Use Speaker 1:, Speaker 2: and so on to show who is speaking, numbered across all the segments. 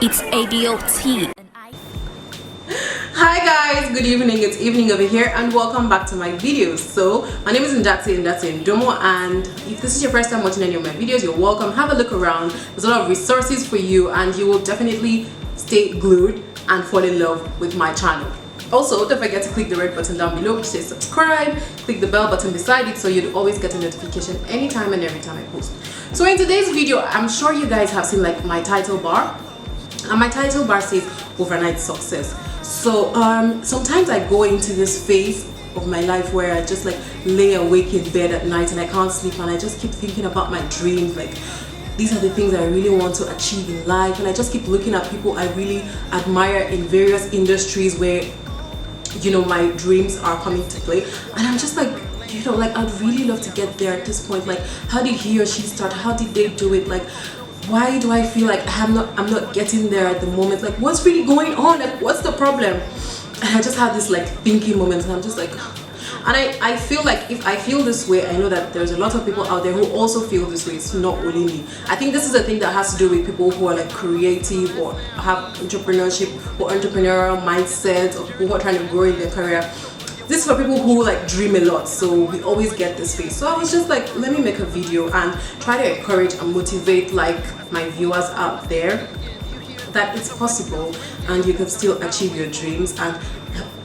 Speaker 1: It's ADOT.
Speaker 2: Hi guys, good evening. It's evening over here and welcome back to my videos. So my name is NdatseNdomo, and if this is your first time watching any of my videos, you're welcome. Have a look around. There's a lot of resources for you and you will definitely stay glued and fall in love with my channel. Also, don't forget to click the red button down below to say subscribe, click the bell button beside it so you'd always get a notification anytime and every time I post. So in today's video, I'm sure you guys have seen like my title bar, and my title bar says overnight success. So sometimes I go into this phase of my life where I just like lay awake in bed at night and I can't sleep, and I just keep thinking about my dreams, like these are the things I really want to achieve in life, and I just keep looking at people I really admire in various industries where, you know, my dreams are coming to play, and I'm just like, you know, like I'd really love to get there at this point. Like, how did he or she start? How did they do it? Like, why do I feel like I'm not getting there at the moment? Like, what's really going on? Like, what's the problem? And I just had this like thinking moment, and I'm just like, and I feel like if I feel this way, I know that there's a lot of people out there who also feel this way. It's not only me. I think this is a thing that has to do with people who are like creative or have entrepreneurship or entrepreneurial mindset, or people who are trying to grow in their career. This is for people who like dream a lot, so we always get this phase. So I was just like, let me make a video and try to encourage and motivate like my viewers out there that it's possible and you can still achieve your dreams. And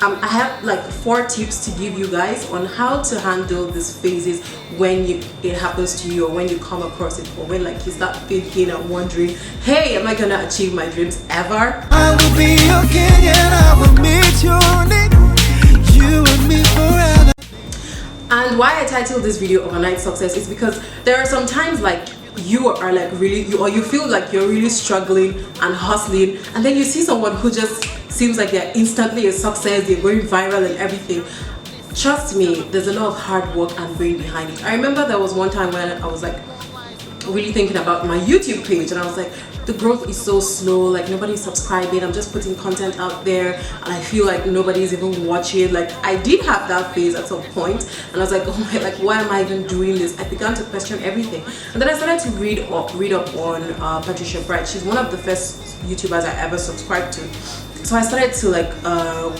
Speaker 2: I have like 4 tips to give you guys on how to handle these phases when it happens to you, or when you come across it, or when like you start thinking and wondering, hey, am I gonna achieve my dreams ever?
Speaker 3: I will be your king and I will meet your need, you and me forever.
Speaker 2: And why I titled this video Overnight Success is because there are some times like you are like really, you feel like you're really struggling and hustling, and then you see someone who just seems like they're instantly a success, they're going viral and everything. Trust me, there's a lot of hard work and brain behind it. I remember there was one time when I was like really thinking about my YouTube page, and I was like, the growth is so slow, like nobody's subscribing, I'm just putting content out there and I feel like nobody's even watching. Like, I did have that phase at some point, and I was like, oh my, like why am I even doing this? I began to question everything, and then I started to read up on Patricia Bright. She's one of the first YouTubers I ever subscribed to. So I started to like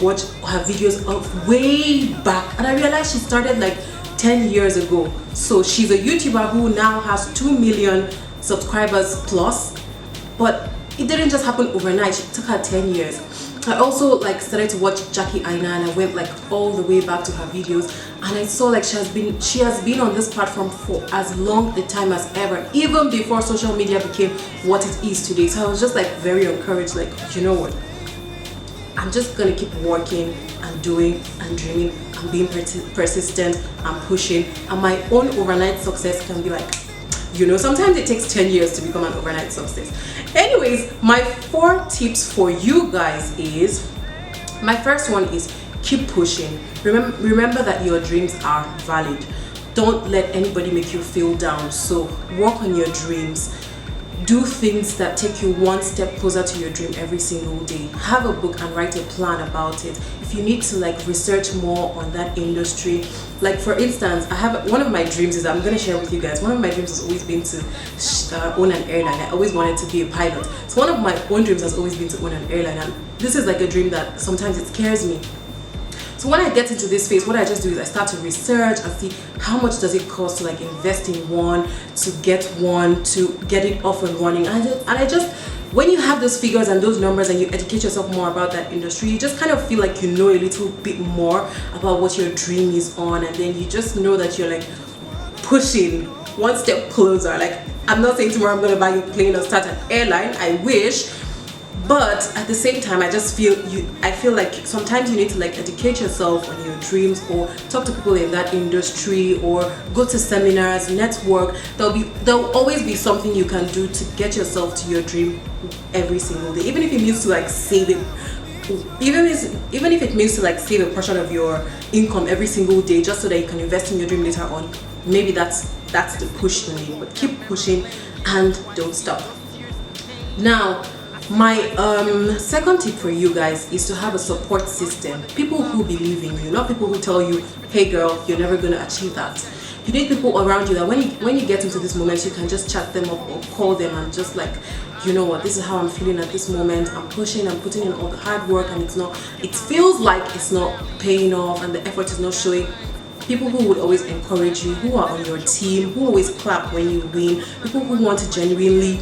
Speaker 2: watch her videos of way back, and I realized she started like 10 years ago. So she's a YouTuber who now has 2 million subscribers plus, but it didn't just happen overnight. It took her 10 years. I also like started to watch Jackie Aina, and I went like all the way back to her videos, and I saw like she has been on this platform for as long a time as ever, even before social media became what it is today. So I was just like very encouraged, like, you know what, I'm just gonna keep working and doing and dreaming and being persistent and pushing, and my own overnight success can be like, you know, sometimes it takes 10 years to become an overnight success. Anyways, my 4 tips for you guys is, my first one is keep pushing. Remember that your dreams are valid. Don't let anybody make you feel down. So work on your dreams. Do things that take you one step closer to your dream every single day. Have a book and write a plan about it. If you need to like research more on that industry, like for instance, I have one of my dreams is, I'm going to share with you guys, one of my dreams has always been to own an airline. I always wanted to be a pilot. So one of my own dreams has always been to own an airline, and this is like a dream that sometimes it scares me. So when I get into this phase, what I just do is I start to research and see how much does it cost to like invest in one, to get it off and running. And I just, when you have those figures and those numbers and you educate yourself more about that industry, you just kind of feel like you know a little bit more about what your dream is on, and then you just know that you're like pushing one step closer. Like, I'm not saying tomorrow I'm going to buy a plane or start an airline, I wish. But at the same time, I feel like sometimes you need to like educate yourself on your dreams, or talk to people in that industry, or go to seminars, network. There'll always be something you can do to get yourself to your dream every single day. Even if it means to like save it, even if it means to like save a portion of your income every single day, just so that you can invest in your dream later on. Maybe that's the push you need. But keep pushing and don't stop. Now, my second tip for you guys is to have a support system. People who believe in you, not people who tell you, hey girl, you're never gonna achieve that. You need people around you that when you get into this moment, you can just chat them up or call them and just like, you know what, this is how I'm feeling at this moment. I'm pushing, I'm putting in all the hard work, and it feels like it's not paying off and the effort is not showing. People who would always encourage you, who are on your team, who always clap when you win, people who want to genuinely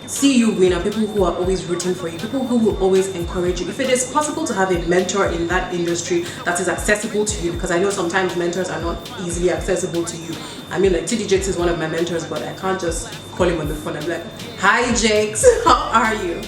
Speaker 2: see you win, and people who are always rooting for you, people who will always encourage you. If it is possible to have a mentor in that industry that is accessible to you, because I know sometimes mentors are not easily accessible to you. I mean, like TD Jakes is one of my mentors, but I can't just call him on the phone. I'm like, hi Jakes, how are you?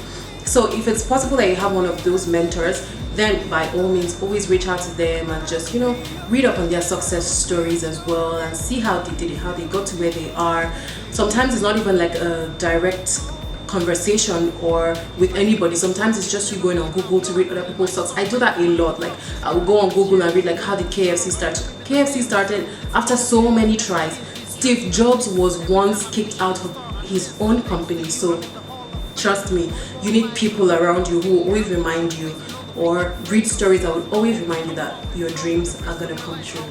Speaker 2: So if it's possible that you have one of those mentors, then by all means always reach out to them and just, you know, read up on their success stories as well and see how they did it, how they got to where they are. Sometimes it's not even like a direct conversation or with anybody. Sometimes it's just you going on Google to read other people's stocks. I do that a lot. Like I will go on Google and read like how did KFC start. KFC started after so many tries. Steve Jobs was once kicked out of his own company. So trust me, you need people around you who will always remind you, or read stories that will always remind you that your dreams are gonna come true.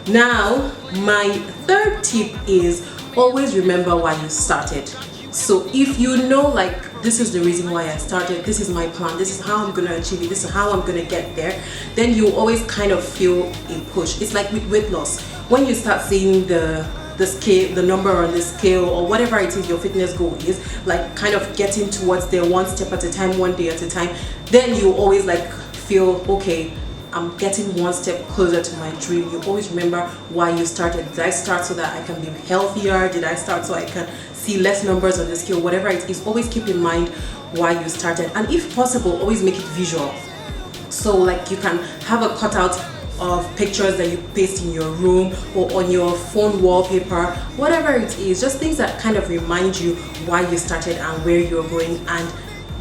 Speaker 2: Now, my third tip is always remember why you started. So if you know, like, this is the reason why I started, this is my plan, this is how I'm gonna achieve it, this is how I'm gonna get there, then you always kind of feel a push. It's like with weight loss. When you start seeing the scale, the number on the scale, or whatever it is your fitness goal is, like kind of getting towards there one step at a time, one day at a time, then you always like feel, okay, I'm getting one step closer to my dream. You always remember why you started. Did I start so that I can be healthier? Did I start so I can see less numbers on the scale? Whatever it is, always keep in mind why you started, and if possible, always make it visual. So like you can have a cutout of pictures that you paste in your room or on your phone wallpaper, whatever it is, just things that kind of remind you why you started and where you're going, and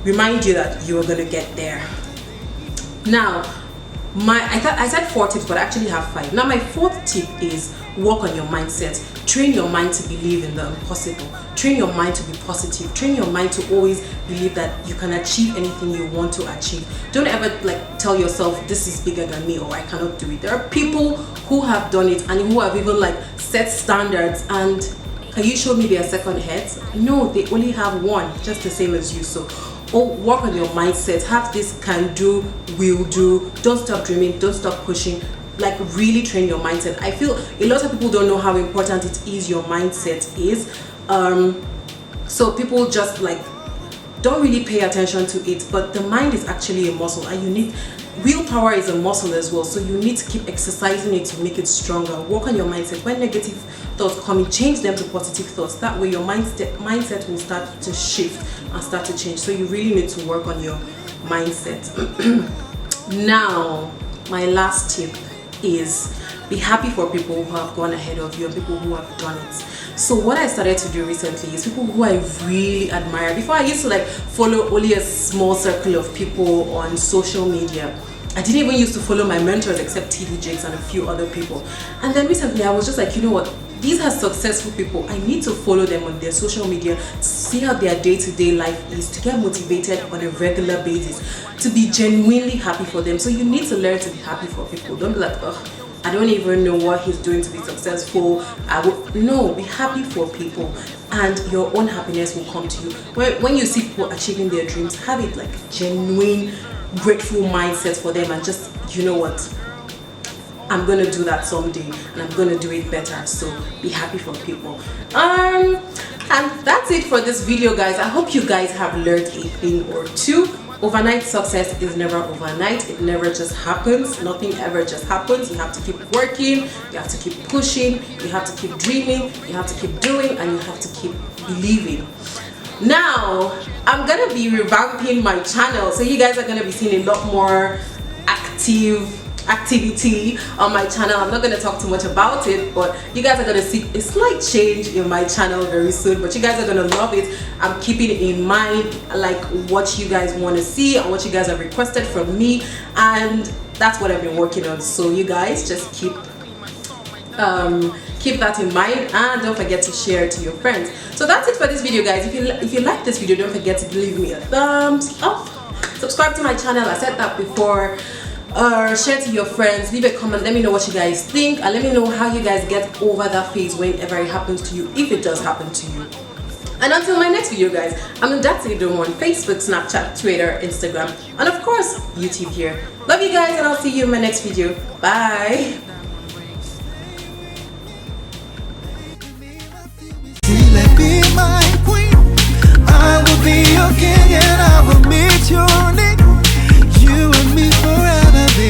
Speaker 2: remind you that you're gonna get there. Now, I said 4 tips, but I actually have 5. Now my 4th tip is work on your mindset. Train your mind to believe in the impossible. Train your mind to be positive. Train your mind to always believe that you can achieve anything you want to achieve. Don't ever like tell yourself this is bigger than me or I cannot do it. There are people who have done it and who have even like set standards, and can you show me their second heads? No, they only have one, just the same as you. So work on your mindset. Have this can do, will do. Don't stop dreaming, don't stop pushing. Like really train your mindset. I feel a lot of people don't know how important it is your mindset is. So people just like don't really pay attention to it, but the mind is actually a muscle, and you need willpower is a muscle as well, so you need to keep exercising it to make it stronger. Work on your mindset. When negative thoughts come in, change them to positive thoughts. That way your mindset will start to shift and start to change. So you really need to work on your mindset. Now my last tip is be happy for people who have gone ahead of you and people who have done it. So what I started to do recently is people who I really admire. Before I used to like follow only a small circle of people on social media. I didn't even used to follow my mentors except TD Jakes and a few other people. And then recently I was just like, you know what? These are successful people. I need to follow them on their social media to see how their day-to-day life is, to get motivated on a regular basis, to be genuinely happy for them. So you need to learn to be happy for people. Don't be like, oh, I don't even know what he's doing to be successful. No, be happy for people and your own happiness will come to you. When you see people achieving their dreams, have it like genuine, grateful mindset for them and just, you know what? I'm gonna do that someday and I'm gonna do it better. So be happy for people. And that's it for this video, guys. I hope you guys have learned a thing or two. Overnight success is never overnight. It never just happens. Nothing ever just happens. You have to keep working, you have to keep pushing, you have to keep dreaming, you have to keep doing, and you have to keep believing. Now I'm gonna be revamping my channel, so you guys are gonna be seeing a lot more activity on my channel. I'm not going to talk too much about it, but you guys are going to see a slight change in my channel very soon, but you guys are going to love it. I'm keeping in mind like what you guys want to see and what you guys have requested from me, and that's what I've been working on. So you guys just keep that in mind, and don't forget to share it to your friends. So that's it for this video, guys. If you like this video, don't forget to leave me a thumbs up, subscribe to my channel. I said that before. or share to your friends. Leave a comment, let me know what you guys think, and let me know how you guys get over that phase whenever it happens to you, if it does happen to you. And until my next video, guys, I'm NdatseNdomo on Facebook, Snapchat, Twitter, Instagram, and of course YouTube here. Love you guys, and I'll see you in my next video. Bye.